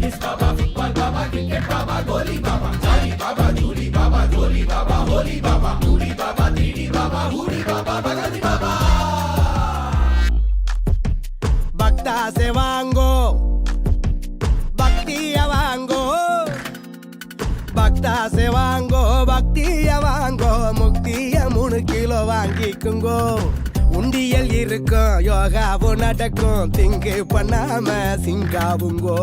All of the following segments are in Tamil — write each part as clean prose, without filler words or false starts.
டென்னிஸ் பாபா, ஃபுட்பால் பாபா, கிரிக்கெட் பாபா, கோலி பாபா, ஜாலி பாபா, ஜூலி பாபா, ஜோலி பாபா, ஹோலி பாபா, டூடி பாபா, தீடி பாபா, ஹூடி பாபா, பகதி பாபா. பக்தா से வாங்கோ பக்திய வாங்கோ, பக்தா से வாங்கோ பக்திய வாங்கோ, முக்திய 3 கிலோ வாங்கிக்குங்கோ. உண்டியல் இருக்கும், யோகாவும் நடக்கும், திங்கு பண்ணாம சிங்காவுங்கோ.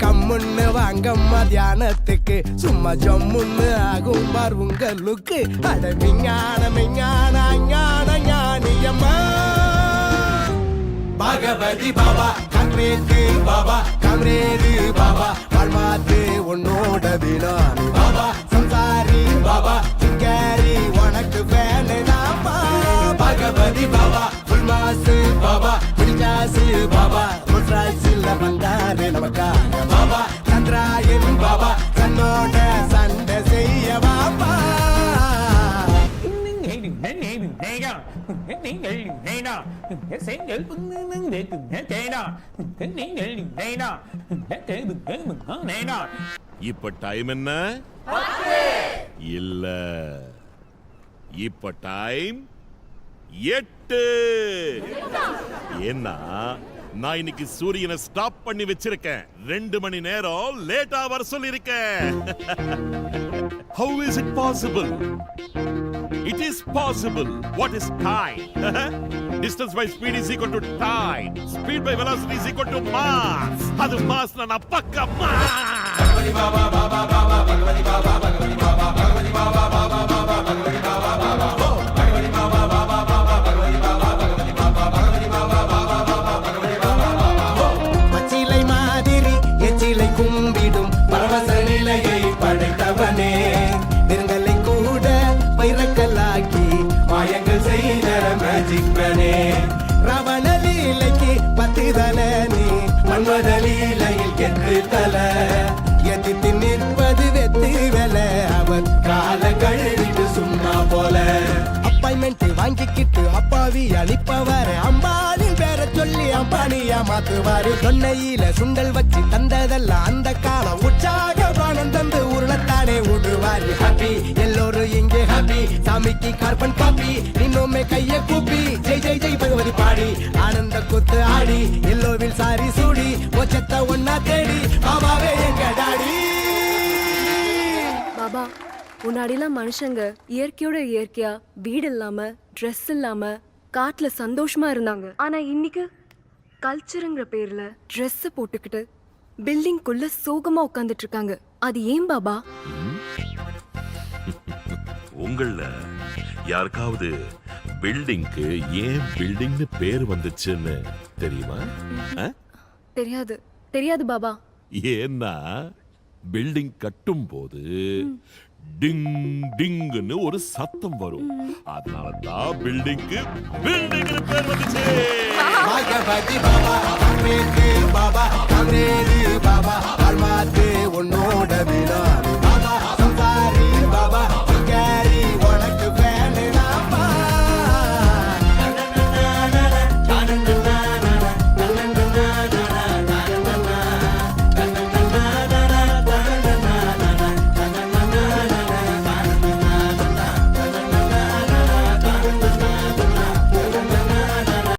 கம்முன்னு வாங்கம்மா தியானத்துக்கு, சும்மா ஜம்முன்னு ஆகும் பார் உங்களுக்கு. அட விஞ்ஞான விஞ்ஞான ஞான ஞானியம்மா. பகவதி பாபா, காங்கிரேட்டு பாபா, காங்கிரேடு பாபா, வாழ்மாத்து உன்னோட வினானி பாபா, சம்சாரி பாபா, சிங்காரி உனக்கு வேணுதாப்பா. பகவதி பாபா, புல்மாசு பாபா, புலிகாசு பாபா, முட்ராசில் வந்தாரு நமக்காக பாபா. சந்திராயன் பாபா, தன்னோட சண்டை செய்ய பாபா. இப்ப டைம் என்ன? இல்ல, இப்ப டைம் 8. ஏன்னா நான் இன்னைக்கு சூரியனை ஸ்டாப் பண்ணி வச்சிருக்கேன். 2 மணி நேரம் லேட்டா வர சொல்லிருக்கேன். How is it possible? It is possible. What is time? Distance by speed is equal to time. Speed by velocity is equal to mass. அது mass na pakka mass. Bhagavathi Baba, Baba Baba, Bhagavathi Baba, Bhagavathi Baba, Bhagavathi Baba, Baba Baba, Bhagavathi Baba, Baba Bhagavathi Baba, Baba Baba, Bhagavathi Baba, Bhagavathi Baba, Bhagavathi Baba, Baba Baba, Bhagavathi Baba, Baba. பச்சிலை மாதிரி எச்சிலை கும்பிடும் பரவச நிலையை படைத்தவனே, நெருங்கலை கூட வைரக்கல்லாக்கி மாயங்கள் செய்த மேஜிக் மேனே. ரவண லீலைக்கு 10 தலை நீ, மன்மத லீலையில் கெட்டு தல, எதிர்த்து நிற்பது வெத்து வேலை. அவன் கால கழுவிட்டு சும்மா போல. அப்பாயின்மெண்ட் வாங்கிக்கிட்டு அப்பாவி அனுப்பவாரு, அம்பானின் பேரை சொல்லி அம்பானியா மாத்துவாரு. தொன்னையில சுண்டல் வச்சு தந்ததெல்லாம் அந்த காலம், உற்சாக பானம் தந்து உருளத்தானே விடுவாரு. ஹாப்பி எல்லோரும் இங்கே ஹாப்பி, சாமிக்கு கார்பன் காப்பி, இன்னுமே கைய கூப்பி ஜெய் ஜெய் ஜெய் பகவதி பாடி, ஆனந்த குத்து ஆடி, எல்லோவில் சாரி சூடி, ஒச்சத்த ஒன்னா தேடி, பாபாவே எங்க டாடி. பாபா, முன்னாடிலாம் மனுஷங்க இயற்கையோட இயற்கையா வீடு இல்லாம, ட்ரெஸ் இல்லாம, காட்டுல சந்தோஷமா இருந்தாங்க. ஆனா இன்னைக்கு கல்ச்சருங்கிற பேர்ல ட்ரெஸ் போட்டுக்கிட்டு பில்டிங்குள்ள சோகமா உட்கார்ந்துட்டு இருக்காங்க. அது ஏன் பாபா? உங்கள யாருக்காவது பில்டிங்க்கு ஏன் பில்டிங்னு பேர் வந்துச்சுன்னு தெரியுமா? தெரியாது தெரியாது பாபா. ஏன்னா பில்டிங் கட்டும் போது டிங் டிங்னு ஒரு சத்தம் வரும். அதனால தான் பில்டிங்க்கு பில்டிங்னு பேர் வந்துச்சு. பகவதி பாபா, காங்கிரேட்டு பாபா, காங்கிரேடு பாபா, வாழ்மாத்து உன்னோட வினா.